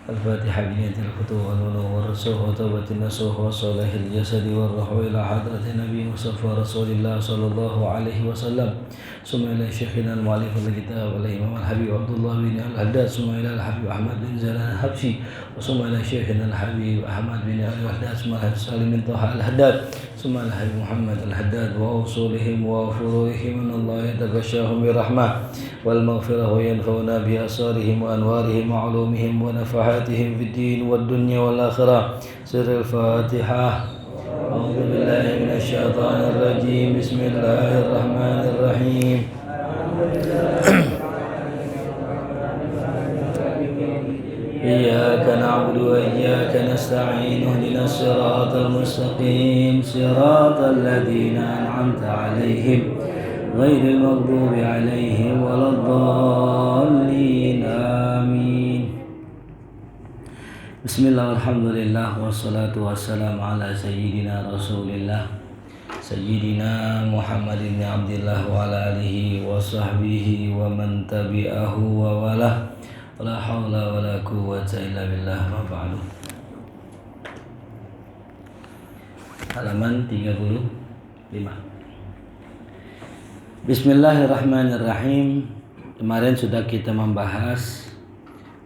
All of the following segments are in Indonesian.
الفاتحة بنية الفتوح والبلوغ والرسوخ وتوبة النسوح وصلاح الجسد والروح إلى حضرة النبي مصطفى رسول الله صلى الله عليه وسلم ثم إلى شيخنا المؤلف الكتاب الإمام الحبيب عبد الله بن الحداد ثم إلى الحبيب أحمد بن زيلان الحبشي ثم إلى شيخنا الحبيب أحمد بن علي الحداد ثم إلى سالم بن طه الحداد ثم إلى الحبيب محمد الحداد وأصولهم وفروعهم أن الله يتغشاهم برحمة والمغفرة وينفعنا بأسرارهم وأنوارهم وعلومهم ونفحاتهم في الدين والدنيا والآخرة. سر الفاتحة. أعوذ بالله من الشيطان الرجيم. بسم الله الرحمن الرحيم. إياك نعبد وإياك نستعين اهدنا الصراط المستقيم صراط الذين أنعمت عليهم غير المغضوب عليهم ولا الضالين آمين. Bismillah, alhamdulillah, wassalatu wassalamu ala sayyidina rasulillah sayyidina Muhammadin abdillah wa ala alihi wa sahbihi wa man tabi'ahu wa walah. La hawla wa la quwwata illa billah. Ma ba'du. Halaman 35. Bismillahirrahmanirrahim. Kemarin sudah kita membahas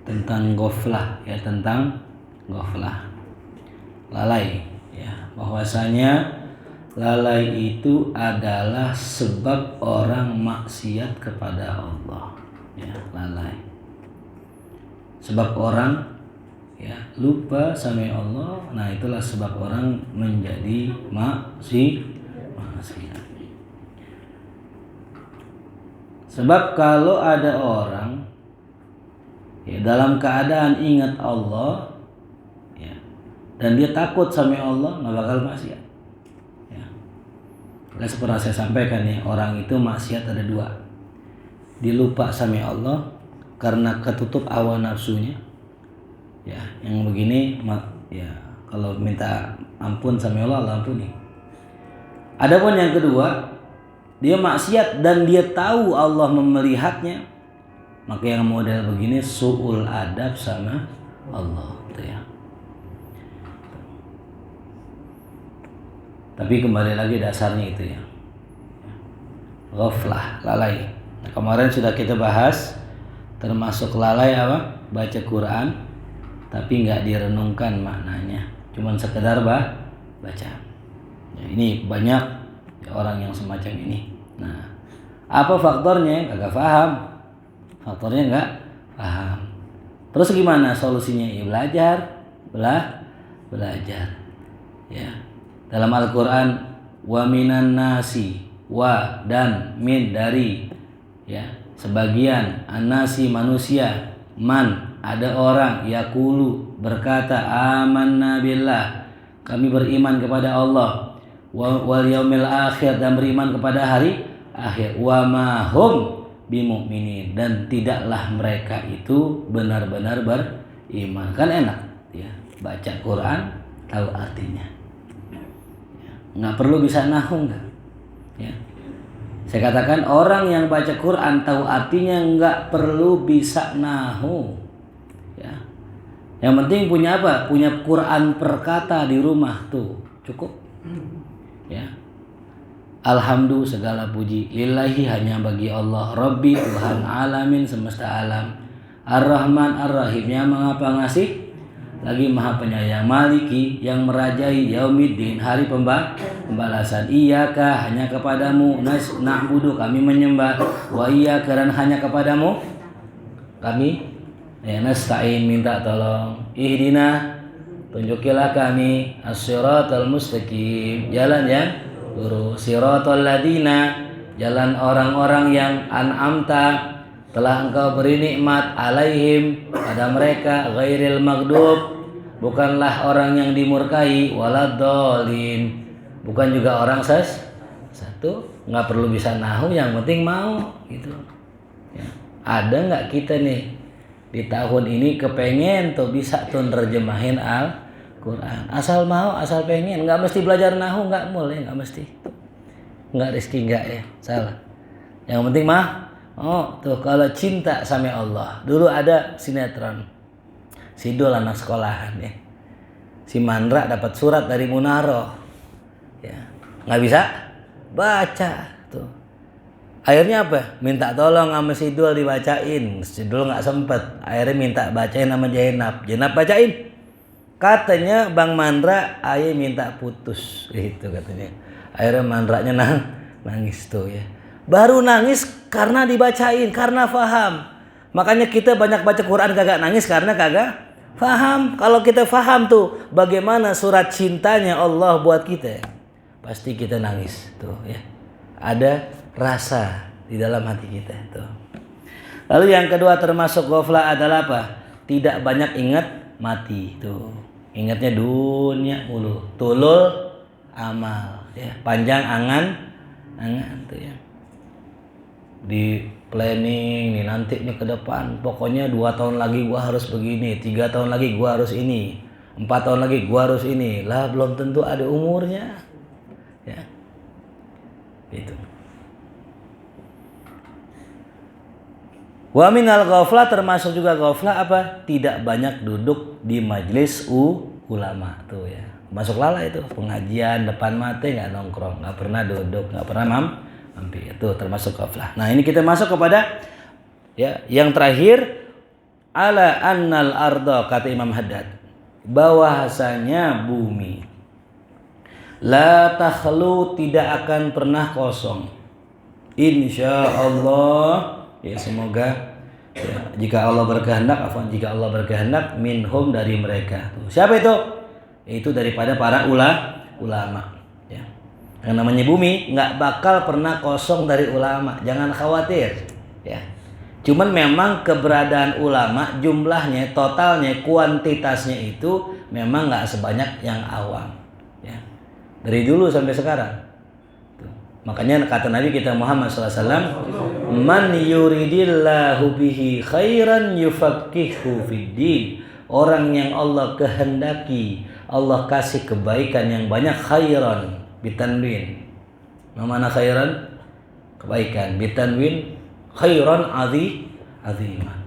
tentang ghaflah, ya, tentang ghaflah, lalai, ya, bahwasanya lalai itu adalah sebab orang maksiat kepada Allah, ya, lalai. Sebab orang, ya, lupa sama Allah, nah itulah sebab orang menjadi maksiat. Sebab kalau ada orang, ya, dalam keadaan ingat Allah, ya, dan dia takut sama Allah, nggak bakal maksiat. Ya. Seperti saya sampaikan, ya, orang itu maksiat ada dua. Dia lupa sama Allah karena ketutup hawa nafsunya. Ya, yang begini, ya, kalau minta ampun sama Allah, Allah ampuni. Adapun yang kedua, dia maksiat dan dia tahu Allah melihatnya, maka yang model begini su'ul adab sama Allah, gitu ya. Tapi kembali lagi dasarnya itu, ya, ghaflah, lalai. Nah, kemarin sudah kita bahas termasuk lalai apa? Baca Quran tapi nggak direnungkan maknanya, cuman sekedar baca. Ya, ini banyak, ya, orang yang semacam ini. Nah, apa faktornya? Kagak paham. Faktornya nggak paham. Terus gimana solusinya? Ya, belajar. Ya. Dalam Al-Quran, wa minan nasi, wa dan min dari, ya, sebagian, an-nasi manusia, man ada orang, yaqulu berkata, amanna billah kami beriman kepada Allah, wal yaumil akhir dan beriman kepada hari akhir, wa ma hum bimu'minin dan tidaklah mereka itu benar-benar beriman. Kan enak, ya, baca Quran tahu artinya, ya, nggak perlu bisa nahwu, nggak, ya. Saya katakan orang yang baca Quran tahu artinya nggak perlu bisa nahwu, ya. Yang penting punya apa? Punya Quran perkata di rumah tuh cukup, ya. Alhamdulillah segala puji lillahi hanya bagi Allah, Rabbi Tuhan alamin semesta alam, Ar-Rahman Ar-Rahim yang mengapa ngasih lagi maha penyayang, Maliki yang merajai, Yaumiddin hari pembalasan, Iyyaka hanya kepadamu, na'budu kami menyembah, wa iyyaka dan hanya kepadamu kami, ya, nasta'in minta tolong, ihdina tunjukilah kami, as-siratal mustaqim jalan yang lurus, siratal ladina jalan orang-orang yang an'amta telah engkau beri nikmat, alaihim pada mereka, ghairil maghdub bukanlah orang yang dimurkai, waladdallin bukan juga orang satu. Nggak perlu bisa nahwu, yang penting mau, gitu, ya. Ada nggak kita nih di tahun ini kepengen tuh bisa tuh nerjemahin Al-Quran, asal mau, asal pengen, nggak mesti belajar nahwu, nggak mulai, nggak mesti, nggak rezeki, nggak, ya, salah. Yang penting mah, oh tuh kalau cinta sama Allah. Dulu ada sinetron Sidul anak sekolahan ya. Si Mandra dapat surat dari Munaro, ya nggak bisa baca tuh. Akhirnya apa? Minta tolong sama Sidul dibacain. Sidul nggak sempet. Akhirnya minta bacain sama Jainab. Jainab bacain. Katanya Bang Mandra, ayah minta putus, gitu katanya. Akhirnya Mandranya nangis tuh ya. Baru nangis karena dibacain, karena faham. Makanya kita banyak baca Quran kagak nangis karena kagak faham. Kalau kita faham tuh bagaimana surat cintanya Allah buat kita, pasti kita nangis tuh ya. Ada rasa di dalam hati kita tuh. Lalu yang kedua termasuk ghaflah adalah apa? Tidak banyak ingat mati tuh. Ingatnya dunia mulu. Tulul amal ya. Panjang angan tuh ya. Di planning nih nanti nih ke depan, pokoknya 2 tahun lagi gua harus begini, 3 tahun lagi gua harus ini, 4 tahun lagi gua harus ini. Lah belum tentu ada umurnya ya itu. Wa minal ghaflah, termasuk juga ghaflah apa? Tidak banyak duduk di majelis ulama tuh ya. Masuk lala itu pengajian depan mata nggak nongkrong, nggak pernah duduk, nggak pernah mampir, itu termasuk ghaflah. Nah ini kita masuk kepada ya yang terakhir, ala annal arda, kata Imam Haddad, bahwasanya bumi la takhlu, tidak akan pernah kosong, insya Allah ya, semoga ya, jika Allah berkehendak, jika Allah berkehendak, minhum, dari mereka. Siapa itu? Itu daripada para ulama ya. Yang namanya bumi nggak bakal pernah kosong dari ulama, jangan khawatir ya. Cuman memang keberadaan ulama, jumlahnya, totalnya, kuantitasnya itu memang nggak sebanyak yang awam ya. Dari dulu sampai sekarang tuh. Makanya kata Nabi kita Muhammad SAW, man yuridillahu bihi khairan yufaqihu fiddin. Orang yang Allah kehendaki, Allah kasih kebaikan yang banyak, khairan bitanwin. Mana khairan? Kebaikan. Bitanwin khairan aziman.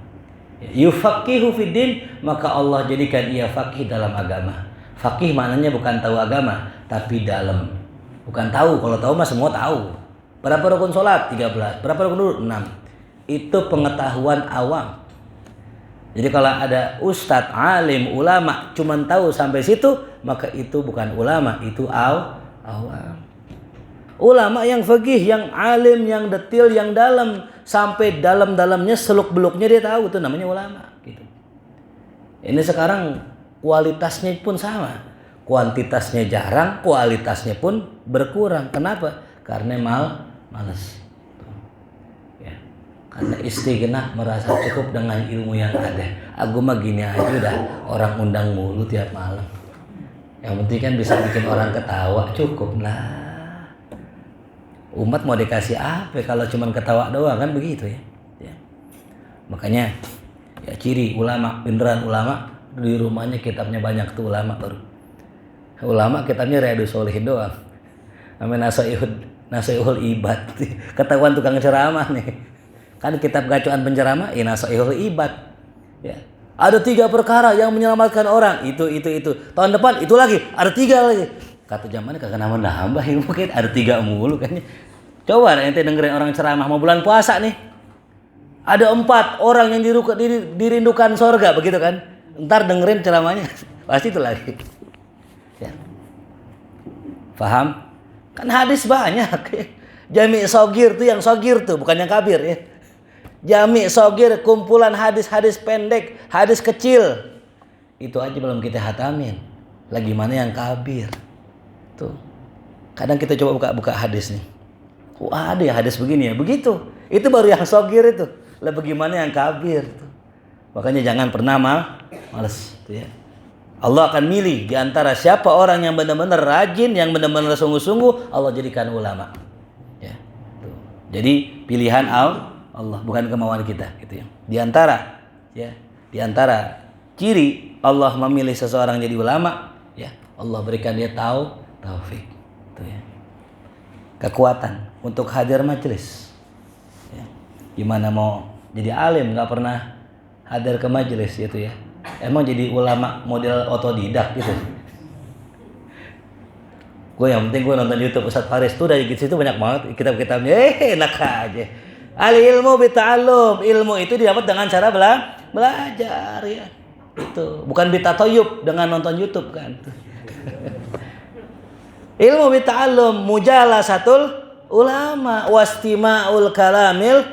Yufaqihu fiddin, maka Allah jadikan ia faqih dalam agama. Faqih maknanya bukan tahu agama, tapi dalam. Bukan tahu, kalau tahu mah semua tahu. Berapa rukun sholat? 13. Berapa rukun wudhu? 6. Itu pengetahuan awam. Jadi kalau ada ustadz, alim, ulama cuman tahu sampai situ, maka itu bukan ulama, itu awam. Ulama yang faqih, yang alim, yang detil, yang dalam, sampai dalam-dalamnya, seluk-beluknya dia tahu, itu namanya ulama gitu. Ini sekarang kualitasnya pun sama. Kuantitasnya jarang, kualitasnya pun berkurang. Kenapa? Karena malas. Karena istighna, merasa cukup dengan ilmu yang ada. Aku mah gini aja udah orang undang mulu tiap malam. Yang penting kan bisa bikin orang ketawa, cukup lah. Umat mau dikasih apa kalau cuma ketawa doang, kan begitu ya. Makanya ya ciri ulama, beneran ulama, di rumahnya kitabnya banyak tuh ulama baru. Ulama kitabnya Riyadhus Shalihin doang. Namanya Nasaihul Ibad. Ketahuan tukang ceramah nih. Kan kitab gacuan penceramah Nasaihul Ibad ya. Ada 3 perkara yang menyelamatkan orang, itu. Tahun depan itu lagi, ada 3 lagi. Kata zamannya kagak nambah ilmu, kan ada 3 mulu kan. Coba ente dengerin orang ceramah mau bulan puasa nih. Ada 4 orang yang dirindukan sorga, begitu kan. Ntar dengerin ceramahnya pasti itu lagi ya. Paham? Kan hadis banyak. Jami' Shogir tuh, yang Shogir tuh bukan yang kabir ya. Jami' Shogir, kumpulan hadis-hadis pendek, hadis kecil. Itu aja belum kita hatamin. Lagi mana yang kabir? Tuh. Kadang kita coba buka hadis nih. Wah, ada ya hadis begini ya. Begitu. Itu baru yang Shogir itu. Lah bagaimana yang kabir tuh. Makanya jangan pernah males tuh ya. Allah akan milih di antara siapa orang yang benar-benar rajin, yang benar-benar sungguh-sungguh, Allah jadikan ulama. Ya. Tuh. Jadi pilihan Allah, bukan kemauan kita gitu ya. Di antara ciri Allah memilih seseorang jadi ulama ya, Allah berikan dia taufik gitu ya. Kekuatan untuk hadir majelis. Ya. Gimana mau jadi alim nggak pernah hadir ke majelis gitu ya. Emang jadi ulama model otodidak gitu. Gue yang penting gue nonton YouTube Ustadz Faris tuh dari situ banyak banget kitab-kitabnya. Enak aja. Al ilmu bita'allum, ilmu itu didapat dengan cara belajar ya. Itu bukan bitatoyub dengan nonton YouTube kan. Ilmu bita'allum, mujalasatul ulama, wastima'ul kalamil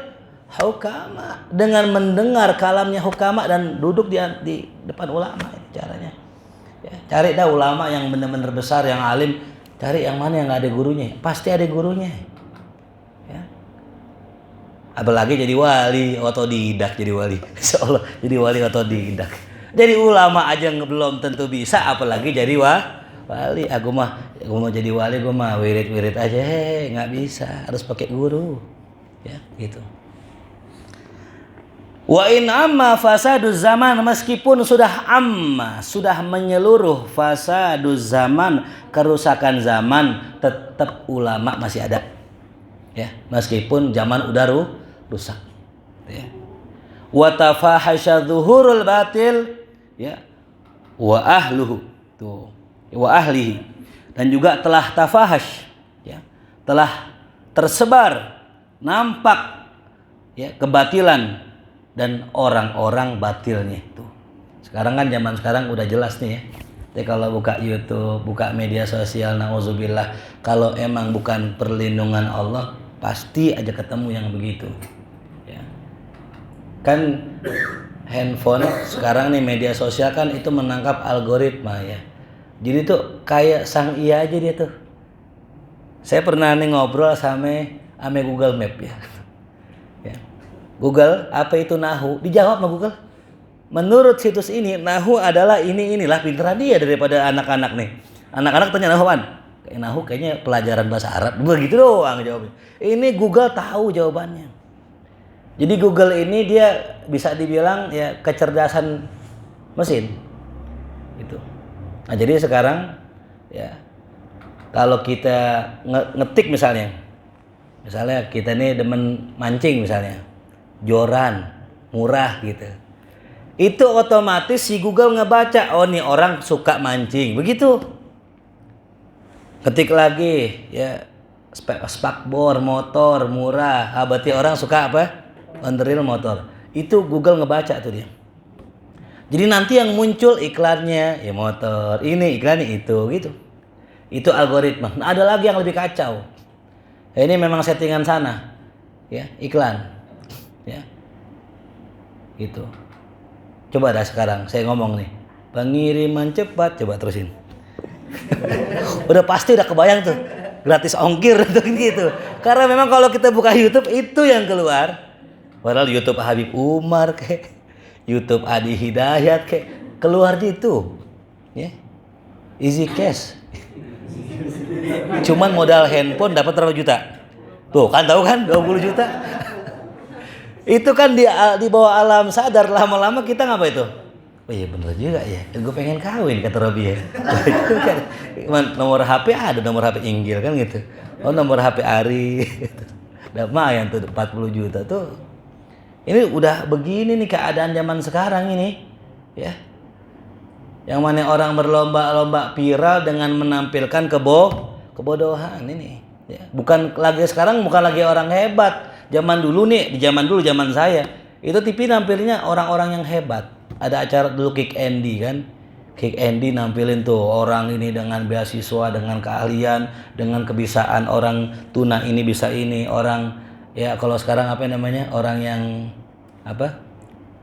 hukama, dengan mendengar kalamnya hukama dan duduk di depan ulama. Ini caranya. Ya, cari dah ulama yang benar-benar besar, yang alim. Cari yang mana yang nggak ada gurunya, pasti ada gurunya. Ya. Apalagi jadi wali otodidak, jadi wali. Insya Allah jadi wali otodidak. Jadi ulama aja belum tentu bisa, apalagi jadi wali. Aku mau jadi wali, gue mah wirid aja, nggak bisa, harus pakai guru. Ya, gitu. Wa in amma fasaduz zaman, meskipun sudah amma, sudah menyeluruh fasaduz zaman, kerusakan zaman, tetap ulama masih ada. Ya, meskipun zaman udah rusak. Ya. Wa tafahasya zuhurul batil, ya. Wa ahluhu. Tuh. Wa ahlihi. Dan juga telah tafahash, ya. Telah tersebar, nampak ya kebatilan dan orang-orang batilnya itu. Sekarang kan zaman sekarang udah jelas nih ya. Jadi kalau buka YouTube, buka media sosial, nauzubillah, kalau emang bukan perlindungan Allah, pasti aja ketemu yang begitu. Ya. Kan handphone sekarang nih, media sosial kan itu menangkap algoritma ya. Jadi tuh kayak sang iya aja dia tuh. Saya pernah nih ngobrol sama Google Map ya. Google, apa itu nahu? Dijawab sama Google. Menurut situs ini, nahu adalah inilah, pinteran dia daripada anak-anak nih. Anak-anak tanya nahuan. Nahu kayaknya pelajaran bahasa Arab. Begitu doang jawabnya. Ini Google tahu jawabannya. Jadi Google ini dia bisa dibilang ya kecerdasan mesin. Itu. Nah, jadi sekarang ya kalau kita ngetik misalnya kita nih demen mancing misalnya. Joran, murah gitu. Itu otomatis si Google ngebaca, oh nih orang suka mancing, begitu. Ketik lagi, ya spakbor, motor, murah. Berarti orang suka apa? Onderil motor. Itu Google ngebaca tuh dia. Jadi nanti yang muncul iklannya, ya motor, ini iklannya itu, gitu. Itu algoritma. Nah, ada lagi yang lebih kacau. Ini memang settingan sana, ya iklan. Ya, gitu. Coba dah sekarang saya ngomong nih, pengiriman cepat, coba terusin. Udah pasti udah kebayang tuh, gratis ongkir tuh gitu. Karena memang kalau kita buka YouTube itu yang keluar. Padahal YouTube Habib Umar kayak, YouTube Adi Hidayat kayak keluar itu, ya. Easy cash. Cuman modal handphone dapat berapa juta? Tuh kan tahu kan 20 juta. Itu kan di bawah alam sadar, lama-lama kita ngapa itu? Oh iya bener juga ya, gue pengen kawin kata Robi ya. Nomor HP ada, nomor HP Inggil kan gitu. Oh nomor HP Ari. Lumayan tuh 40 juta tuh. Ini udah begini nih keadaan zaman sekarang ini. Ya. Yang mana orang berlomba-lomba viral dengan menampilkan kebodohan ini. Ya. Bukan lagi orang hebat. Zaman dulu zaman saya itu TV nampilnya orang-orang yang hebat. Ada acara dulu Kick Andy kan. Kick Andy nampilin tuh orang ini dengan beasiswa, dengan keahlian, dengan kebisaan, orang tuna ini bisa ini, orang ya kalau sekarang apa namanya? Orang yang apa?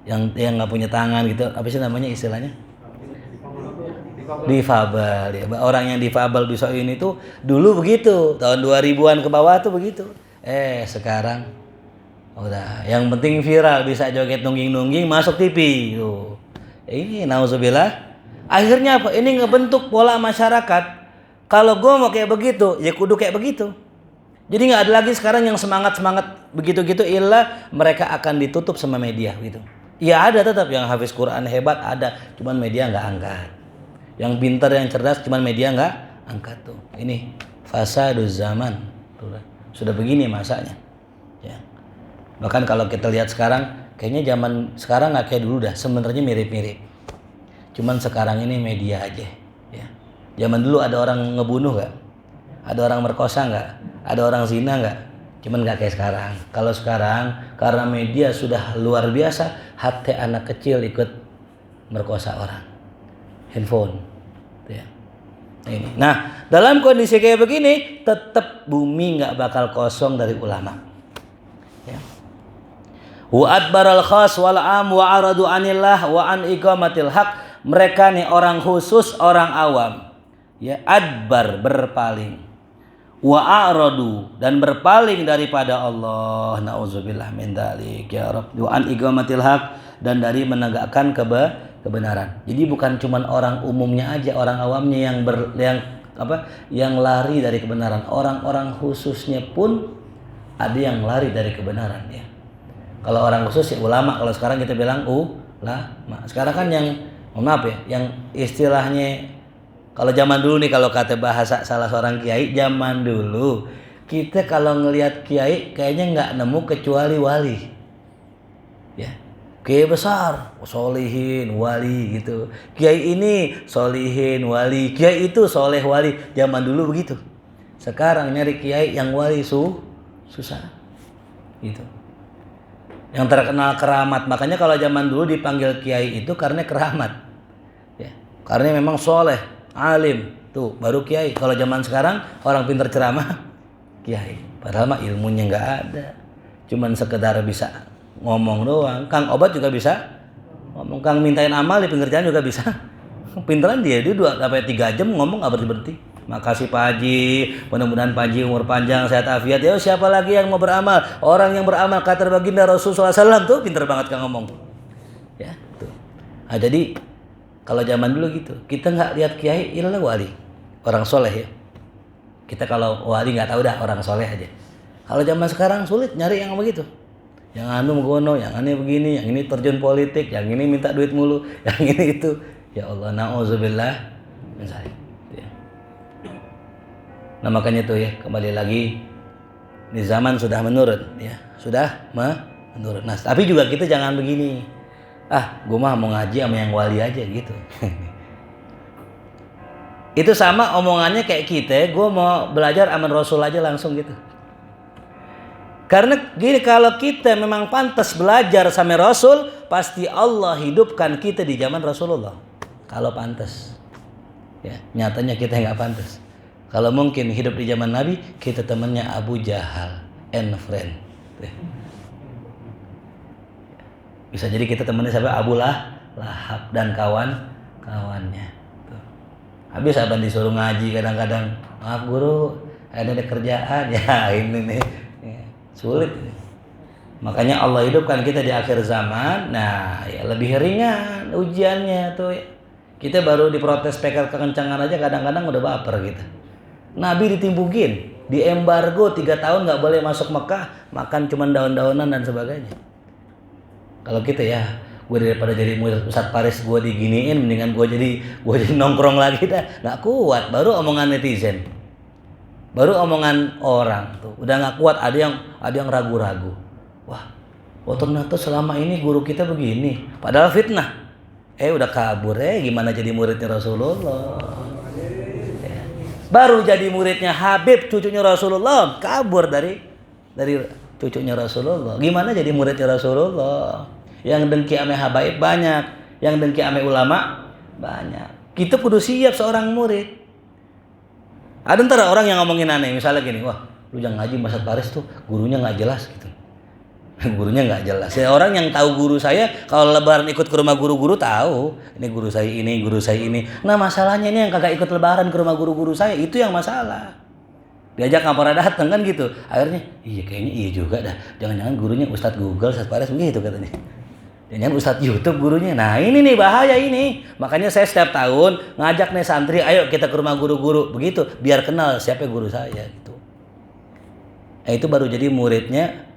Yang nggak punya tangan gitu. Apa sih namanya istilahnya? Difabel ya. Orang yang difabel bisa ini tuh dulu begitu. Tahun 2000-an ke bawah tuh begitu. Sekarang udah yang penting viral, bisa joget nungging-nungging masuk TV tuh. Ini nauzubillah. Akhirnya apa? Ini ngebentuk pola masyarakat. Kalau gue mau kayak begitu, ya kudu kayak begitu. Jadi nggak ada lagi sekarang yang semangat begitu-gitu, ilah mereka akan ditutup sama media gitu. Ya ada tetap yang hafiz Quran hebat ada, cuman media nggak angkat. Yang pintar, yang cerdas, cuman media nggak angkat tuh. Ini fasaduz zaman. Sudah begini masanya. Ya. Bahkan kalau kita lihat sekarang, kayaknya zaman sekarang nggak kayak dulu dah. Sebenarnya mirip-mirip. Cuman sekarang ini media aja. Ya. Zaman dulu ada orang ngebunuh nggak? Ada orang merkosa nggak? Ada orang zina nggak? Cuman nggak kayak sekarang. Kalau sekarang karena media sudah luar biasa, hati anak kecil ikut merkosa orang. Handphone. Ya. Ini. Nah, dalam kondisi kayak begini, tetap bumi nggak bakal kosong dari ulama. Ya. Wa adbaral khas wal am wa aradu anillah wa an iqamatil haq. Mereka nih orang khusus, orang awam. Ya, adbar berpaling. Wa a'radu dan berpaling daripada Allah. Nauzubillah min dzalik ya Rabb. Wa an iqamatil haq dan dari menegakkan kebenaran. Jadi bukan cuma orang umumnya aja, orang awamnya yang lari dari kebenaran. Orang-orang khususnya pun ada yang lari dari kebenaran ya. Kalau orang khusus ya ulama, kalau sekarang kita bilang ulama. Sekarang kan yang maaf ya, yang istilahnya kalau zaman dulu nih, kalau kata bahasa salah seorang kiai, zaman dulu kita kalau ngelihat kiai kayaknya nggak nemu kecuali wali. Ya. Kiai besar, solihin, wali gitu. Kiai ini solihin, wali. Kiai itu soleh, wali. Zaman dulu begitu. Sekarang nyari kiai yang wali susah. Gitu. Yang terkenal keramat. Makanya kalau zaman dulu dipanggil kiai itu karena keramat. Ya. Karena memang soleh, alim. Tuh, baru kiai. Kalau zaman sekarang orang pintar ceramah, kiai. Padahal mah ilmunya nggak ada. Cuman sekedar bisa ngomong doang. Kang obat juga bisa ngomong. Kang mintain amal di pinggir jalan juga bisa. Pinteran dia 2-3 jam ngomong nggak berhenti. Makasih Pak Haji, mudah-mudahan Pak Haji umur panjang, sehat afiat. Yo, siapa lagi yang mau beramal? Orang yang beramal kata baginda Rasulullah SAW tuh pinter banget Kang ngomong. Ya, tuh. Nah, jadi kalau zaman dulu gitu, kita nggak lihat kiai, iyalah wali, orang soleh ya. Kita kalau wali nggak tahu dah, orang soleh aja. Kalau zaman sekarang sulit nyari yang begitu. Yang anu menggono, yang aneh begini, yang ini terjun politik, yang ini minta duit mulu, yang ini itu. Ya Allah, na'udzubillah min dzalik. Nah makanya tuh ya, kembali lagi, di zaman sudah menurun ya, sudah menurun. Nah tapi juga kita jangan begini, gue mah mau ngaji sama yang wali aja gitu. Itu sama omongannya kayak kita, gue mau belajar sama Rasul aja langsung gitu. Karena gini, kalau kita memang pantas belajar sama Rasul, pasti Allah hidupkan kita di zaman Rasulullah. Kalau pantas, ya nyatanya kita nggak pantas. Kalau mungkin hidup di zaman Nabi, kita temannya Abu Jahal and friend. Bisa jadi kita temannya sampai Abu Lahab dan kawan-kawannya. Habis abang disuruh ngaji kadang-kadang, maaf guru, ada kerjaan ya ini nih. Sulit. Makanya Allah hidupkan kita di akhir zaman. Nah, ya lebih ringan ujiannya tuh. Kita baru diprotes speaker kekencangan aja kadang-kadang udah baper gitu. Nabi ditimbukin, di embargo 3 tahun nggak boleh masuk Mekah, makan cuman daun-daunan dan sebagainya. Kalau kita ya, gue daripada jadi murid Ustadz Paris gue diginiin, mendingan gue jadi nongkrong lagi dah. Nggak kuat, baru omongan netizen, baru omongan orang tuh, udah nggak kuat. Ada yang ragu-ragu. Wah, ternyata selama ini guru kita begini, padahal fitnah. Udah kabur, gimana jadi muridnya Rasulullah? Baru jadi muridnya Habib, cucunya Rasulullah, kabur dari cucunya Rasulullah. Gimana jadi muridnya Rasulullah? Yang dengki ame habaib banyak, yang dengki ame ulama banyak. Kita kudu siap seorang murid. Ada ntar orang yang ngomongin aneh, misalnya gini, wah lu jangan ngaji Mas Paris tuh, gurunya nggak jelas gitu. Gurunya nggak jelas. Ya, orang yang tahu guru saya, kalau lebaran ikut ke rumah guru-guru tahu, ini guru saya ini, guru saya ini. Nah masalahnya ini yang kagak ikut lebaran ke rumah guru-guru saya, itu yang masalah. Diajak nggak pernah datang kan gitu. Akhirnya, kayaknya iya juga dah. Jangan-jangan gurunya Ustadz Google, Ustadz Paris begitu katanya. Jangan Ustadz YouTube gurunya. Nah ini nih bahaya ini. Makanya saya setiap tahun ngajak nih santri, ayo kita ke rumah guru-guru. Begitu, biar kenal siapa guru saya gitu. Nah itu baru jadi muridnya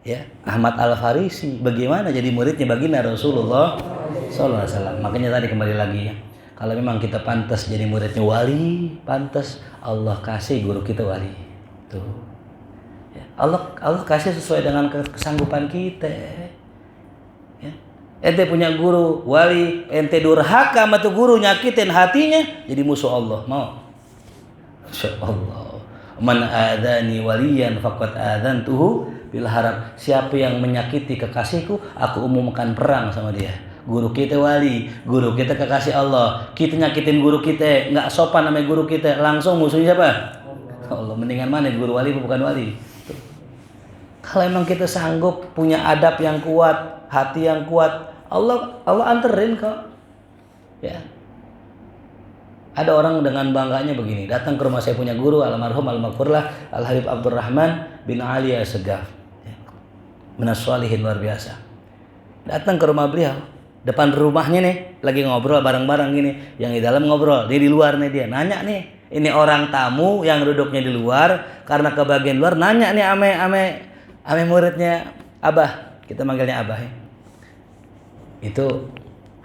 ya Ahmad Al-Farisi. Bagaimana jadi muridnya baginda Rasulullah SAW. Makanya tadi kembali lagi ya, kalau memang kita pantas jadi muridnya wali, pantas Allah kasih guru kita wali. Tuh. Ya, Allah kasih sesuai dengan kesanggupan kita. Ya. Ente punya guru wali, ente durhaka sama tuh guru, nyakitin hatinya, jadi musuh Allah. Mau? Masya Allah. Man adani waliyan faqad adantuhu bil harab. Siapa yang menyakiti kekasihku, aku umumkan perang sama dia. Guru kita wali, guru kita kekasih Allah. Kita nyakitin guru kita, nggak sopan sama guru kita, langsung musuhnya siapa? Allah. Mendingan mana guru wali bukan wali? Tuh. Kalau emang kita sanggup punya adab yang kuat, hati yang kuat, Allah anterin kok. Ya. Ada orang dengan bangganya begini, datang ke rumah saya punya guru almarhum al-maghfurlah Al-Habib Abdurrahman bin Ali Assegaf. Ya. Minas sholihin, luar biasa. Datang ke rumah beliau, depan rumahnya nih, lagi ngobrol bareng-bareng gini, yang di dalam ngobrol, dia di luar nih, dia nanya nih, ini orang tamu yang duduknya di luar, karena kebagian luar, nanya nih ame muridnya Abah, kita manggilnya Abah ya. Itu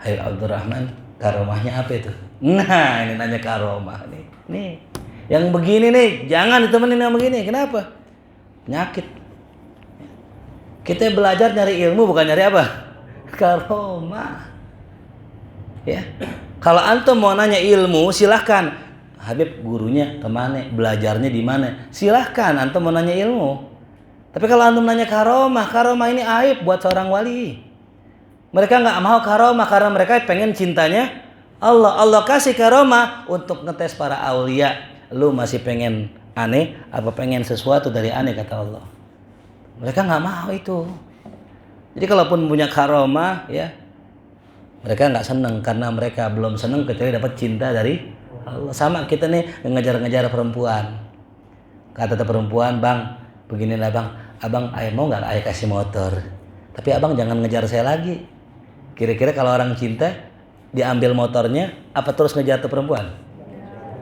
Habib Abdurrahman, karomahnya apa itu? Nah, ini nanya karomah nih. Nih, yang begini nih, jangan ditemenin yang begini. Kenapa? Penyakit. Kita belajar nyari ilmu bukan nyari apa? Karomah. Ya. Kalau antum mau nanya ilmu, silahkan. Habib gurunya kemana? Belajarnya di mana? Silahkan antum mau nanya ilmu. Tapi kalau antum nanya karomah ini aib buat seorang wali. Mereka nggak mau karomah karena mereka pengen cintanya Allah. Allah kasih karomah untuk ngetes para aulia. Lu masih pengen aneh apa pengen sesuatu dari aneh, kata Allah. Mereka nggak mau itu. Jadi kalaupun punya karomah ya, mereka nggak seneng karena mereka belum seneng kecuali dapat cinta dari Allah. Sama kita nih ngejar-ngejar perempuan. Kata perempuan, bang, beginilah bang, abang mau nggak ayah kasih motor? Tapi abang jangan ngejar saya lagi. Kira-kira kalau orang cinta diambil motornya, apa terus ngejar tuh perempuan?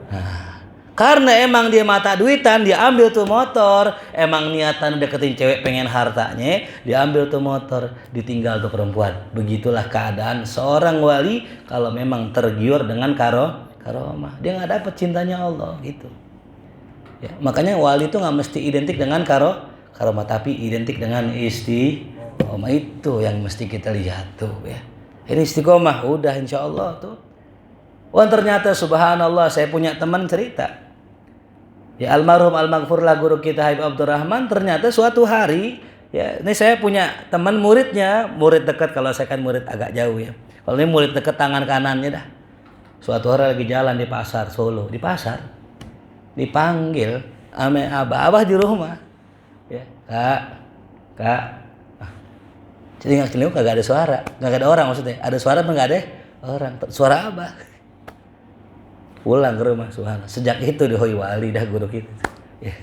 Nah, karena emang dia mata duitan, dia ambil tuh motor. Emang niatan deketin cewek pengen hartanya, diambil tuh motor, ditinggal tuh perempuan. Begitulah keadaan seorang wali kalau memang tergiur dengan karomah. Dia nggak dapet cintanya Allah gitu. Ya, makanya wali itu nggak mesti identik dengan karomah, tapi identik dengan istiqomah. Itu yang mesti kita lihat tuh ya. Ini istiqomah, udah insya Allah tuh. Wah ternyata subhanallah, saya punya teman cerita. Ya almarhum al-maghfurlah guru kita Habib Abdurrahman, ternyata suatu hari ya, ini saya punya teman muridnya, murid dekat, kalau saya kan murid agak jauh ya. Kalau ini murid dekat tangan kanannya dah. Suatu hari lagi jalan di pasar Solo, di pasar dipanggil ame abah di rumah. Ya, Kak. Jadi nggak kagak ada suara, nggak ada orang maksudnya. Ada suara apa nggak ada orang? Suara abah. Pulang ke rumah, subhanallah. Sejak itu dihoi wali dah guru kita. Ya.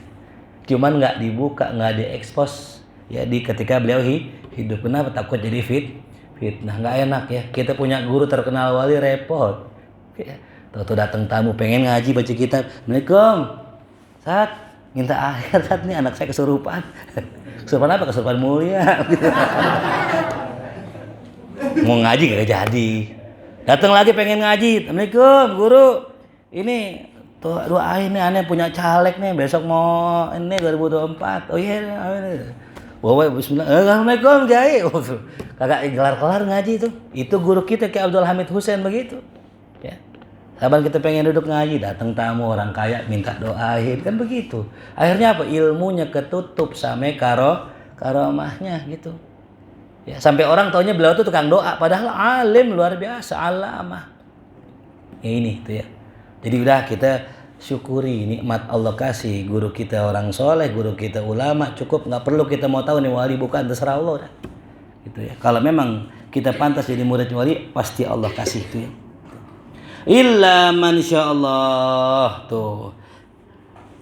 Cuman nggak dibuka, nggak diekspos. Ya di ketika beliau hidup, kenapa? Takut jadi fitnah, nggak enak ya. Kita punya guru terkenal wali repot. Ya. Tahu datang tamu pengen ngaji baca kitab. Assalamualaikum. Saat minta air, saat ini anak saya kesurupan. Kesurupan apa? Kesurupan mulia. Mau ngaji gak jadi. Datang lagi pengen ngaji. Assalamualaikum guru. Ini tuh doain nih, aneh punya caleg nih, besok mau ini 2024. Oh iya. Wah, bismillah. Assalamualaikum Jai. Kagak kelar ngaji itu. Itu guru kita kayak Abdul Hamid Hussein begitu. Ya. Saban kita pengen duduk ngaji, datang tamu orang kaya minta doain, kan begitu. Akhirnya apa? Ilmunya ketutup sampai karomahnya gitu. Ya, sampai orang taunya beliau tuh tukang doa, padahal alim luar biasa, alamah. Ya, ini tuh ya. Jadi udah kita syukuri nikmat Allah kasih guru kita orang soleh, guru kita ulama, cukup, nggak perlu kita mau tahu nih wali bukan, terserah Allah dah. Gitu ya. Kalau memang kita pantas jadi murid wali, pasti Allah kasih itu ya. Illa man sya'allah tuh.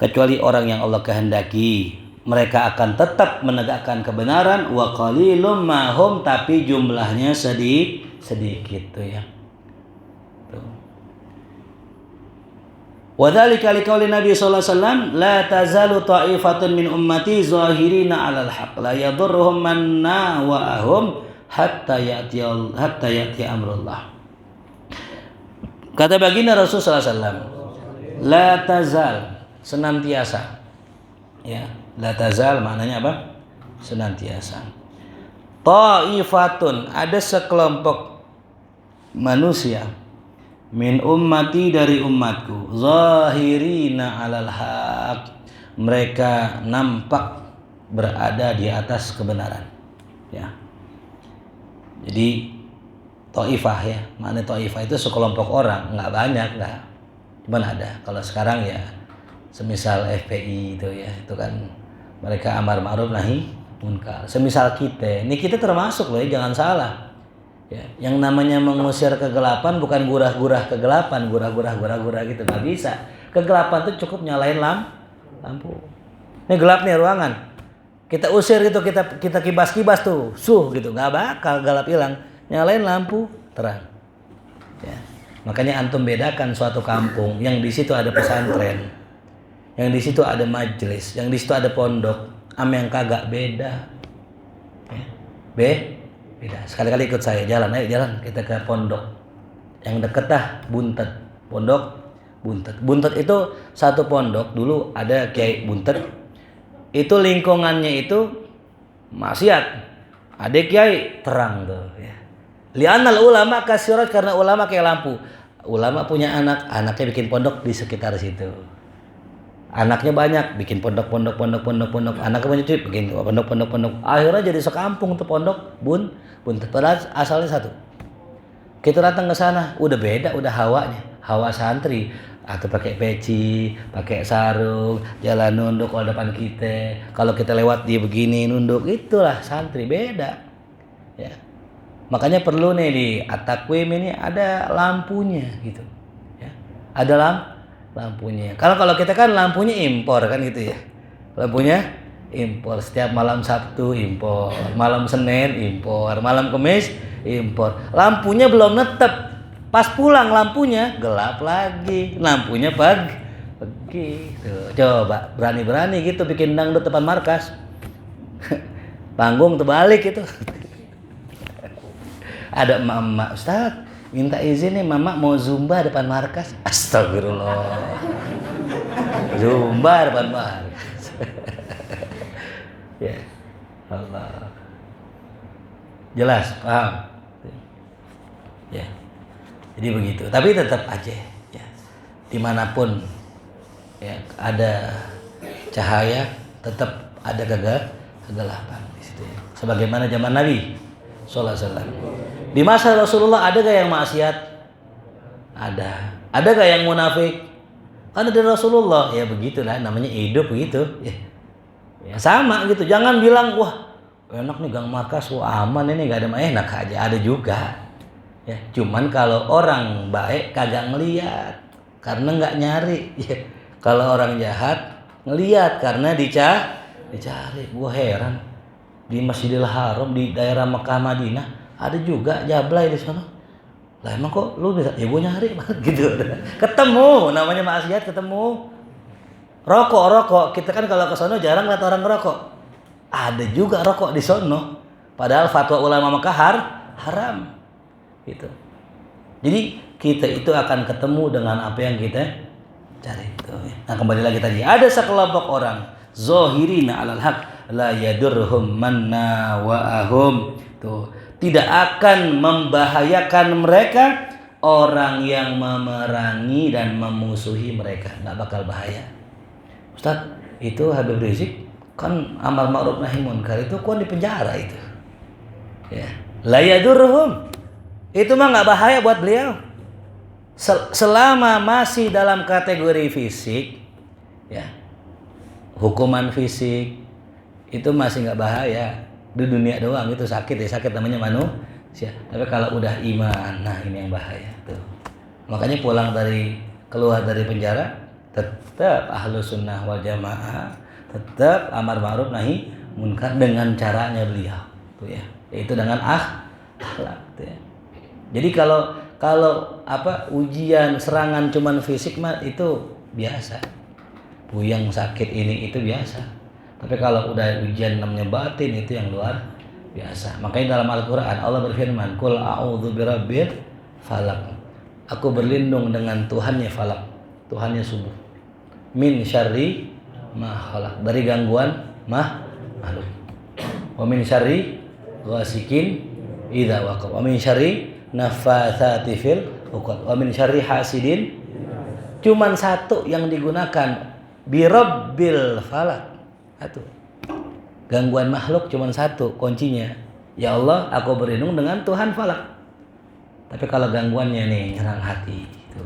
Kecuali orang yang Allah kehendaki, mereka akan tetap menegakkan kebenaran. Wa qalilum mahum, tapi jumlahnya sedikit tuh ya. Wa dzalika liqauli Nabi sallallahu alaihi wasallam, la tazalu ta'ifatun min ummati zahirina 'alal haqq la yadurruhum man nawa'ahum hatta ya'ti amrullah. Kata baginda Rasulullah SAW, la tazal, senantiasa. Ya, la tazal maknanya apa? Senantiasa. Ta'ifatun, ada sekelompok manusia, min ummati, dari umatku, zahirina 'alal haq, mereka nampak berada di atas kebenaran. Ya. Jadi ta'ifah ya, makna ta'ifah itu sekelompok orang, nggak banyak, nggak, cuman ada. Kalau sekarang ya semisal FPI itu ya, itu kan mereka amar ma'ruf nahi munkar. Semisal kita, ini kita termasuk loh ya, jangan salah. Ya, yang namanya mengusir kegelapan bukan gurah-gurah kegelapan, gurah-gurah gitu, nggak bisa. Kegelapan tuh cukup nyalain lampu. Ini gelap nih ruangan, kita usir gitu, kita kibas-kibas tuh, gitu, nggak bakal gelap hilang. Nyalain lampu terang. Ya. Makanya antum bedakan suatu kampung yang di situ ada pesantren, yang di situ ada majelis, yang di situ ada pondok, sama yang kagak, beda. Ya. Beda. Sekali-kali ikut saya jalan, ayo jalan kita ke pondok. Yang deket Buntet, pondok Buntet. Buntet itu satu pondok, dulu ada Kiai Buntet. Itu lingkungannya itu maksiat. Ada Kiai terang tuh ya. Li'anal ulama kasirat, karena ulama kayak lampu. Ulama punya anak, anaknya bikin pondok di sekitar situ. Anaknya banyak, bikin pondok. Anaknya banyak cuy, bikin pondok. Akhirnya jadi sekampung tuh pondok Buntet. Padahal asalnya satu. Kita datang ke sana, udah beda, udah hawanya, hawa santri. Atau pakai peci, pakai sarung, jalan nunduk kalau depan kita. Kalau kita lewat dia begini nunduk, itulah santri, beda. Ya. Makanya perlu nih di At-Taqwim ini ada lampunya gitu. Ya. Ada lampunya. Kalau kita kan lampunya impor kan gitu ya. Lampunya impor, setiap malam Sabtu impor, malam Senin impor, malam Kamis impor. Lampunya belum netep. Pas pulang lampunya gelap lagi, lampunya pergi. Tuh, coba berani gitu bikin dangdut depan markas. Panggung terbalik itu. Ada emak-emak, Ustaz, minta izin nih mama mau zumba depan markas. Astagfirullah. Zumba depan markas. Ya Allah. Jelas, paham? Ya. Jadi begitu. Tapi tetap aja ya. Dimanapun ya ada cahaya, tetap ada kegelapan di situ ya. Sebagaimana zaman Nabi sallallahu alaihi wasallam. Di masa Rasulullah ada gak yang maksiat? Ada. Ada gak yang munafik? Kan ada Rasulullah. Ya begitulah, namanya hidup begitu. Ya sama gitu. Jangan bilang wah enak nih gang markas, wah aman ini, gak ada enak aja. Ada juga. Ya, cuman kalau orang baik kagak ngelihat karena nggak nyari. Ya, kalau orang jahat ngelihat karena dicari. Gua heran di Masjidil Haram di daerah Mekah Madinah ada juga jablay di sana. Lah emang kok lu bisa? Ya gua nyari banget gitu. Ketemu, namanya maksiat ketemu. Rokok. Kita kan kalau ke sono jarang lihat orang ngerokok. Ada juga rokok di sono. Padahal fatwa ulama Mekah haram. Gitu. Jadi kita itu akan ketemu dengan apa yang kita cari. Nah kembali lagi tadi, ada sekelompok orang zahirina 'alal haq la yadurhum manna wa'ahum. Tuh, tidak akan membahayakan mereka orang yang memerangi dan memusuhi mereka, nggak bakal bahaya. Ustaz, itu Habib Rizik kan amar ma'ruf nahi munkar, itu kan di penjara itu. Ya, la yadurhum. Itu mah nggak bahaya buat beliau. Selama masih dalam kategori fisik, ya, hukuman fisik itu masih nggak bahaya. Di dunia doang itu sakit namanya manusia. Tapi kalau udah iman, nah ini yang bahaya tuh. Makanya keluar dari penjara tetap ahlus sunnah wal jamaah, tetap amar ma'ruf nahi munkar dengan caranya beliau, tuh ya, yaitu dengan akhlak, tuh ya. Jadi kalau ujian serangan cuman fisik mah itu biasa. Buyang sakit ini itu biasa. Tapi kalau udah ujian namanya batin itu yang luar biasa. Makanya dalam Al-Qur'an Allah berfirman, "Qul a'udzu birabbil falaq." Aku berlindung dengan Tuhannya falak, Tuhannya subuh. Min syarri ma khalaq, dari gangguan makhluk. Wa min syarri ghasikin idza waqab, wa min syarri naffatsati fil 'uqad, wa min syarri hasidin. Cuman satu yang digunakan, birabbil falak. Satu. Gangguan makhluk cuman satu kuncinya. Ya Allah, aku berlindung dengan Tuhan falak. Tapi kalau gangguannya nih nyerang hati itu.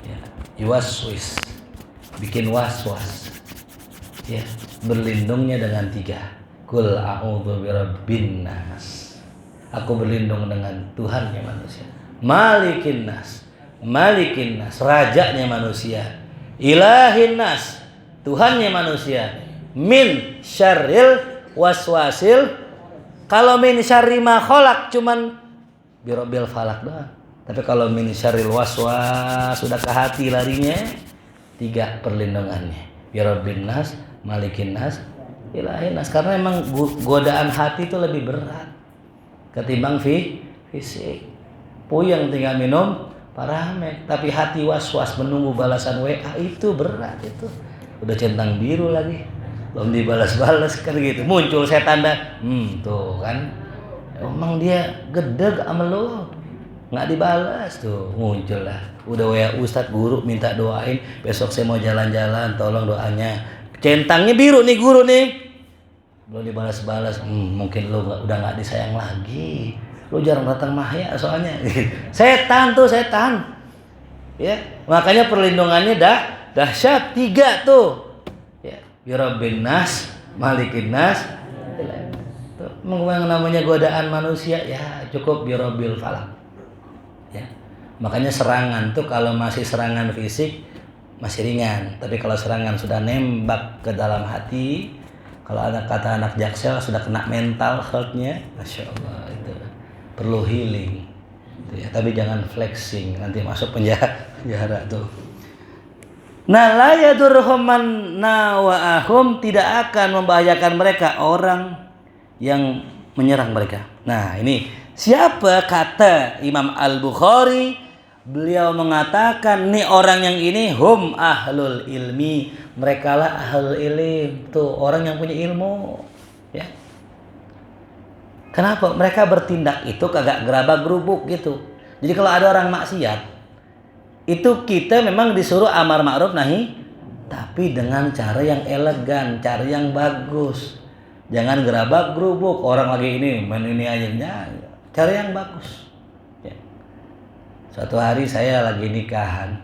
Ya, yuwaswis, bikin was-was. Ya, berlindungnya dengan 3. Qul a'udzu birabbin nas. Aku berlindung dengan Tuhannya manusia. Malikin nas. Malikin nas, rajanya manusia. Ilahin nas, Tuhannya manusia. Min syarril waswasil. Kalau min syarri ma khalaq cuman birabbil falak doang. Tapi kalau min syarril waswas sudah ke hati larinya, 3 perlindungannya. Birabbin nas, malikin nas, ilahin nas. Karena emang godaan hati itu lebih berat ketimbang fisik. Puyeng tinggal minum Paramek, tapi hati was-was menunggu balasan WA itu berat itu. Udah centang biru lagi, belum dibalas-balas kan gitu. Muncul setan dah. Tuh kan. Emang dia gedeg sama lo. Nggak dibalas tuh, muncul lah. Udah WA Ustadz guru minta doain, besok saya mau jalan-jalan, tolong doanya. Centangnya biru nih guru nih. Belum dibalas-balas. Mungkin lo udah nggak disayang lagi. Lu jarang datang mahya soalnya. Setan tuh, setan. Ya, makanya perlindungannya dahsyat 3 tuh. Ya, birabbin nas, malikin nas. Tuh, yang namanya godaan manusia ya cukup birabbil falak. Ya. Makanya serangan tuh kalau masih serangan fisik masih ringan, tapi kalau serangan sudah nembak ke dalam hati, kalau ada kata anak Jaksel sudah kena mental health-nya, Masya Allah itu perlu healing ya, tapi jangan flexing nanti masuk penjara tuh. Nah, la yadurhum man nawa'ahum, tidak akan membahayakan mereka orang yang menyerang mereka. Nah, ini siapa kata Imam Al-Bukhari? Beliau mengatakan nih orang yang ini hum ahlul ilmi, mereka lah ahlul ilm, tuh orang yang punya ilmu ya. Kenapa? Mereka bertindak itu kagak gerabak gerubuk gitu. Jadi kalau ada orang maksiat, itu kita memang disuruh amar ma'ruf nahi, tapi dengan cara yang elegan, cara yang bagus. Jangan gerabak gerubuk, orang lagi ini main ini aja, cara yang bagus. Ya. Suatu hari saya lagi nikahan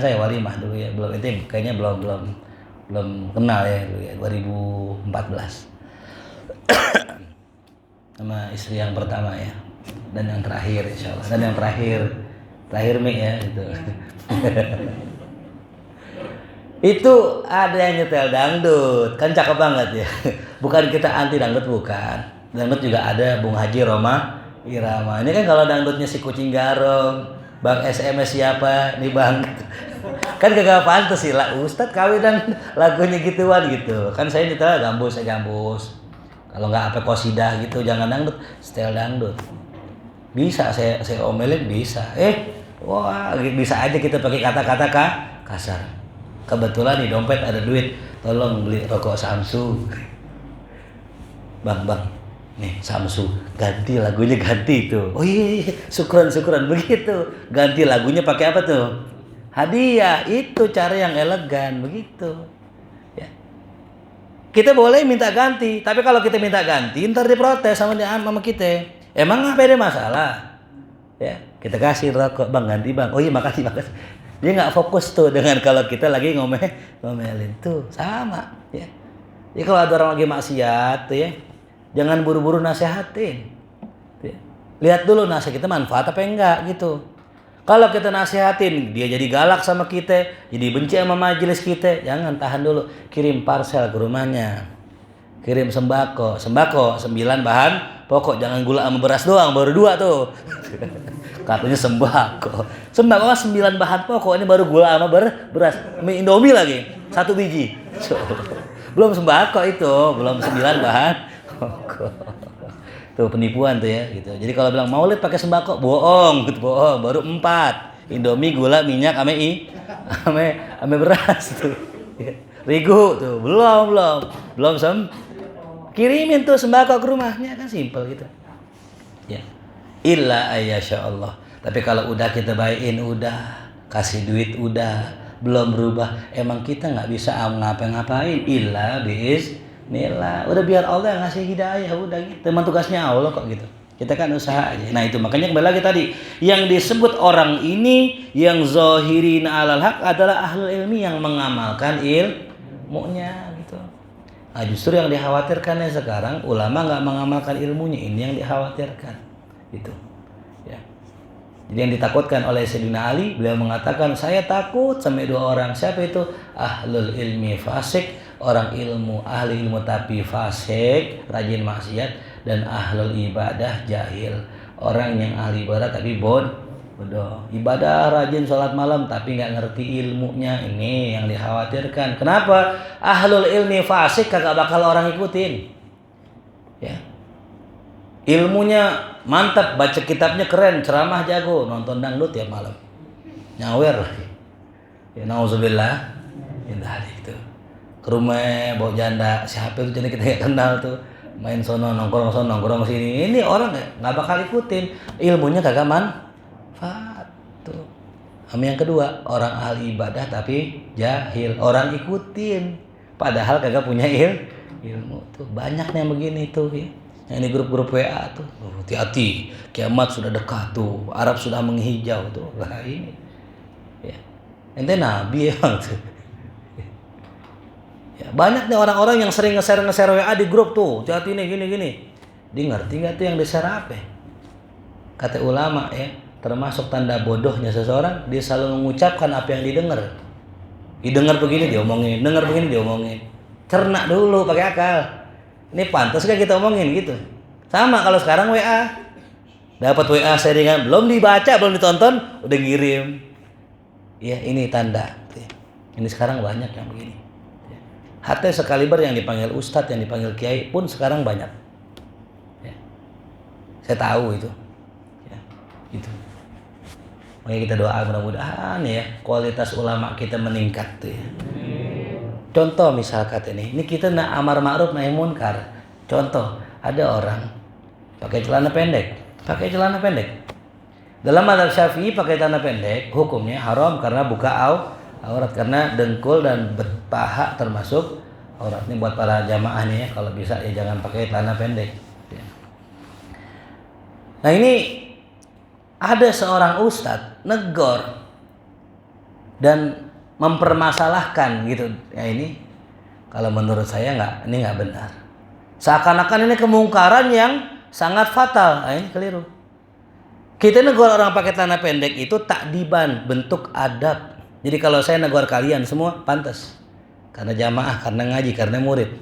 saya walimah dulu ya, belum itu kayaknya belum kenal ya dulu ya, 2014. Sama istri yang pertama ya, dan yang terakhir insyaallah, dan yang terakhir Mi ya itu. Itu ada yang nyetel dangdut, kan cakep banget ya. Bukan kita anti dangdut, bukan. Dangdut juga ada Bung Haji Roma Irama. Ini kan kalau dangdutnya si Kucing Garong, Bang SMS siapa nih Bang? Kan kagak pantas sih lah Ustadz kawinan lagunya gituan gitu. Kan saya nyetel gambus. Kalau nggak apa qasidah gitu, jangan dangdut, setel dangdut. Bisa saya omelin bisa. Wah, bisa aja kita pakai kata-kata kasar. Kebetulan di dompet ada duit, tolong beli rokok Samsu. Bang, nih Samsu, ganti lagunya ganti itu. Oh iya, syukran begitu. Ganti lagunya pakai apa tuh? Hadiah, itu cara yang elegan begitu. Kita boleh minta ganti, tapi kalau kita minta ganti, ntar diprotes sama kita. Emang apa ada masalah? Ya, kita kasih rokok, Bang ganti Bang. Oh iya makasih. Dia nggak fokus tuh dengan kalau kita lagi ngomelin tuh sama. Ya. Jadi kalau ada orang lagi maksiat tuh ya, jangan buru-buru nasehatin. Ya. Lihat dulu nasihat kita manfaat apa enggak gitu. Kalau kita nasihatin, dia jadi galak sama kita, jadi benci sama majelis kita, jangan, tahan dulu. Kirim parcel ke rumahnya. Kirim sembako 9 bahan pokok, jangan gula sama beras doang, baru 2 tuh. Katanya sembako 9 bahan pokok, ini baru gula sama beras. Mie Indomie lagi, 1 biji. Belum sembako itu, belum 9 bahan pokok. Tuh penipuan tuh ya gitu. Jadi kalau bilang maulid pakai sembako, bohong, baru 4. Indomie, gula, minyak, ame beras tuh. Rigu tuh, belum Kirimin tuh sembako ke rumahnya, kan simpel gitu. Ya. Illa ayyasha Allah. Tapi kalau udah kita baikin, udah kasih duit, udah belum berubah, emang kita nggak bisa ngapa-ngapain. Illa biiznillah. Udah biar Allah yang ngasih hidayah, udah gitu. Teman tugasnya Allah kok gitu. Kita kan usaha aja. Nah itu makanya kembali lagi tadi, yang disebut orang ini yang zahirin alal haq adalah ahlul ilmi yang mengamalkan ilmunya gitu. Nah justru yang dikhawatirkannya sekarang ulama nggak mengamalkan ilmunya, ini yang dikhawatirkan gitu ya. Jadi yang ditakutkan oleh Sayyidina Ali, beliau mengatakan saya takut sama dua orang. Siapa itu? Ahlul ilmi fasik, orang ilmu, ahli ilmu tapi fasik, rajin maksiat, dan ahlul ibadah jahil, orang yang ahli ibadah tapi bodoh. Ibadah rajin sholat malam tapi nggak ngerti ilmunya, ini yang dikhawatirkan. Kenapa? Ahlul ilmi fasik kagak bakal orang ikutin. Ya. Ilmunya mantap, baca kitabnya keren, ceramah jago, nonton dangdut tiap malam. Nyawer lagi. Ya nauzubillah. Indah itu. Ke rumah bawa janda, siapa itu janda kita nggak kenal tuh. Main sono nongkrong sini. Ini orang nggak bakal ikutin. Ilmunya kagak manfaat tuh. Sama yang kedua, orang ahli ibadah tapi jahil, orang ikutin padahal kagak punya ilmu tuh. Banyak yang begini tuh ya. Yang di grup-grup WA tuh. Hati-hati, kiamat sudah dekat tuh, Arab sudah menghijau tuh. Lah ini. Ya. Ente nabi emang tuh. Ya, banyak nih orang-orang yang sering nge-share WA di grup tuh. Hati ini gini. Dia ngerti nggak tuh yang di-share apa? Kata ulama ya, termasuk tanda bodohnya seseorang, dia selalu mengucapkan apa yang didengar. Didengar begini diomongin, dengar begini diomongin. Cerna dulu pakai akal. Ini pantas kan kita omongin gitu. Sama kalau sekarang WA. Dapat WA sharingan, belum dibaca, belum ditonton, udah ngirim. Ya, ini tanda. Ini sekarang banyak yang begini. Hatta sekaliber yang dipanggil ustadz, yang dipanggil kiai pun sekarang banyak. Ya. Saya tahu itu. Ya, gitu. Makanya kita doa mudah-mudahan ya kualitas ulama kita meningkat tuh ya. Contoh misalkan ini kita nak amar ma'ruf nahi munkar. Contoh, ada orang pakai celana pendek. Dalam mazhab Syafi'i pakai celana pendek hukumnya haram karena buka aurat, karena dengkul dan paha termasuk aurat. Ini buat para jamaah nih ya, kalau bisa ya jangan pakai celana pendek. Nah ini ada seorang ustadz negor dan mempermasalahkan gitu. Ya ini kalau menurut saya ini nggak benar. Seakan-akan ini kemungkaran yang sangat fatal. Nah, ini keliru. Kita negor orang pakai celana pendek itu takdiban, bentuk adab. Jadi kalau saya negor kalian semua pantas. Karena jamaah, karena ngaji, karena murid.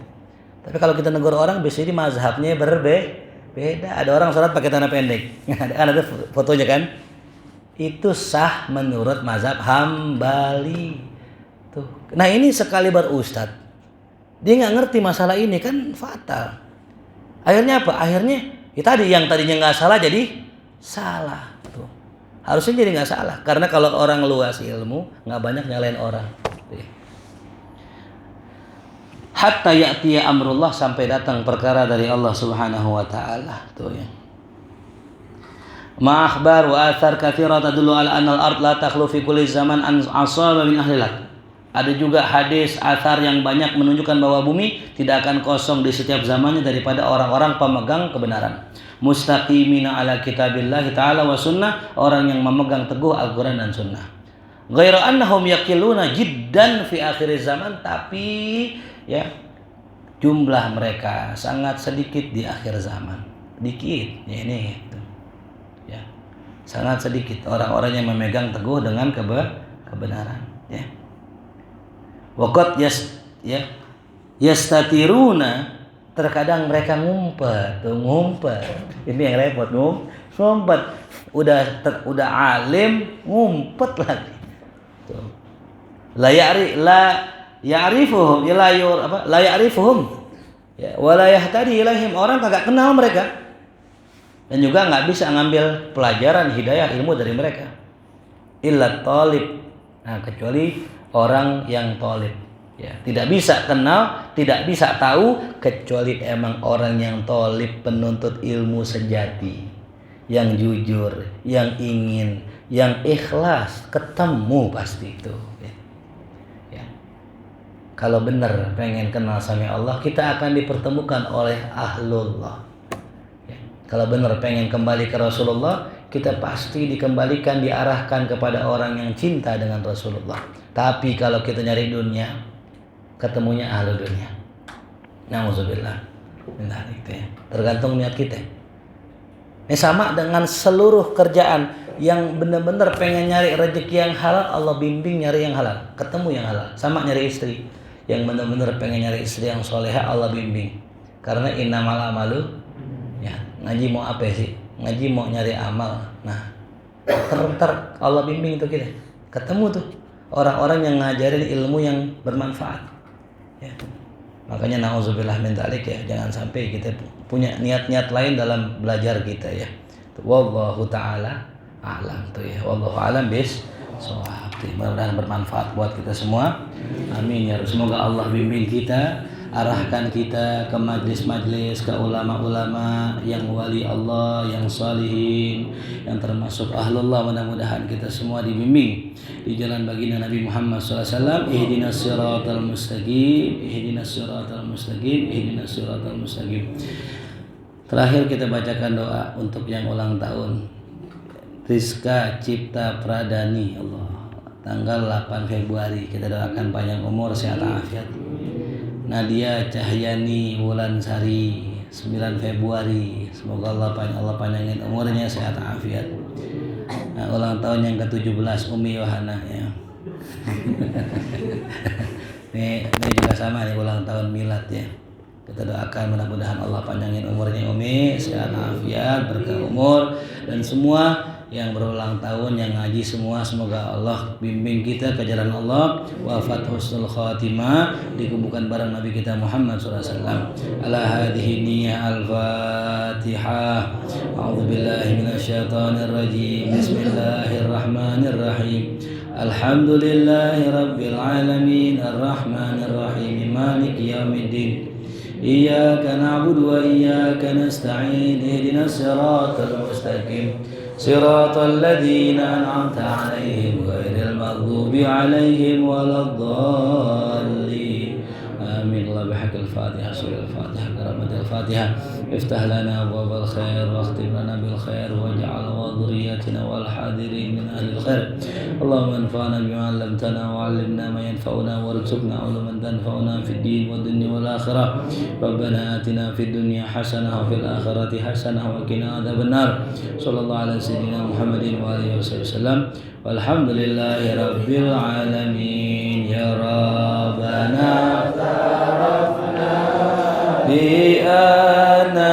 Tapi kalau kita negor orang biasanya di mazhabnya beda. Ada orang sholat pakai celana pendek. Ada fotonya kan? Itu sah menurut mazhab Hambali. Tuh. Nah ini sekali berustad. Dia nggak ngerti masalah ini kan fatal. Akhirnya apa? Akhirnya ya tadi yang tadinya nggak salah jadi salah. Tuh. Harusnya jadi nggak salah. Karena kalau orang luas ilmu nggak banyak nyalain orang. Hatta ya'tiya amrullah, sampai datang perkara dari Allah Subhanahu wa taala. Tuh ya. Ma'akhbar wa athar katsira tadullu ala anna al-ard la takhlu fi kulli zaman an asaba min ahli al. Ada juga hadis athar yang banyak menunjukkan bahwa bumi tidak akan kosong di setiap zamannya daripada orang-orang pemegang kebenaran. Mustaqimina ala kitabillahi ta'ala wa sunnah, orang yang memegang teguh Al-Quran dan sunnah. Ghairu annahum yaqilluna jiddan fi akhir zaman, tapi ya jumlah mereka sangat sedikit di akhir zaman. Dikit ya ini gitu. Ya. Sangat sedikit orang-orang yang memegang teguh dengan kebenaran ya. Waqat yastatiruna, terkadang mereka ngumpet. Ini yang repot, ngumpet. Udah alim ngumpet lagi. Tuh. La ya'rifuhum la ya'rifuhum. Ya, wala yahtadi ilaihim, orang kagak kenal mereka. Dan juga enggak bisa ngambil pelajaran hidayah ilmu dari mereka. Illa talib. Nah, kecuali orang yang talib Ya, tidak bisa kenal, tidak bisa tahu kecuali emang orang yang tolib, penuntut ilmu sejati, yang jujur, yang ingin, yang ikhlas, ketemu pasti itu. Ya. Kalau benar pengen kenal sama Allah, kita akan dipertemukan oleh ahlullah. Ya. Kalau benar pengen kembali ke Rasulullah, kita pasti dikembalikan, diarahkan kepada orang yang cinta dengan Rasulullah. Tapi kalau kita nyari dunia, ketemunya ahlu dunia. Nauzubillah. Tergantung niat kita. Ini sama dengan seluruh kerjaan yang benar-benar pengen nyari rezeki yang halal, Allah bimbing nyari yang halal, ketemu yang halal. Sama nyari istri, yang benar-benar pengen nyari istri yang soleha, Allah bimbing. Karena innamal amalu, ya ngaji mau apa sih? Ngaji mau nyari amal. Nah, ter Allah bimbing itu kita. Ketemu tuh orang-orang yang ngajarin ilmu yang bermanfaat. Ya. Makanya nauzubillah min dzalik ya, jangan sampai kita punya niat-niat lain dalam belajar kita ya. Wallahu taala a'lam tuh ya. Wallahu a'lam bis shawab. Mudah-mudahan bermanfaat buat kita semua. Amin ya. Semoga Allah bimbing kita, arahkan kita ke majlis-majlis, ke ulama-ulama yang wali Allah, yang salihin, yang termasuk ahlullah. Mudah-mudahan kita semua dibimbing di jalan baginda Nabi Muhammad SAW. Ihdinas siratal mustaqim, ihdinas siratal mustaqim, ihdinas siratal mustaqim. Terakhir kita bacakan doa untuk yang ulang tahun. Rizka Cipta Pradani, Allah, tanggal 8 Februari. Kita doakan panjang umur, sehat afiat. Nadia Cahyani Wulansari 9 Februari. Semoga Allah panjangin umurnya, sehat afiat. Nah, ulang tahun yang ke-17 Umi Yohana ya. ini juga sama nih, ulang tahun milad ya. Kita doakan mudah-mudahan Allah panjangin umurnya Umi, sehat afiat, berkah umur, dan semua yang berulang tahun, yang ngaji semua, semoga Allah bimbing kita ke jalan Allah, wafat husnul khatimah, dikumpulkan bareng Nabi kita Muhammad SAW. Ala hadhihi niyyah al-fatihah. A'udzu billahi minasyaitonir rajim. Bismillahirrahmanirrahim. Alhamdulillahi rabbil alamin, arrahmanir rahim, maliki yaumiddin. Iyyaka na'budu wa iyyaka nasta'in. Ihdinas siratal mustaqim. صراط الذين أنعمت عليهم غير المغضوب عليهم ولا الضالين آمين. الله بحق الفاتحة سورة الفاتحة كرامة الفاتحة. افتح لنا أبواب الخير واختم لنا بالخير واجعل وذريتنا والحاضرين من أهل الخير. اللهم انفعنا بما علمتنا وعلمنا ما ينفعنا وارزقنا علما تنفعنا في الدين والدنيا والآخرة. ربنا آتنا في الدنيا حسنة وفي الآخرة حسنة وقنا عذاب النار. صلى الله على سيدنا محمد وآله وصحبه وسلم والحمد لله رب العالمين. يا ربنا تعرفنا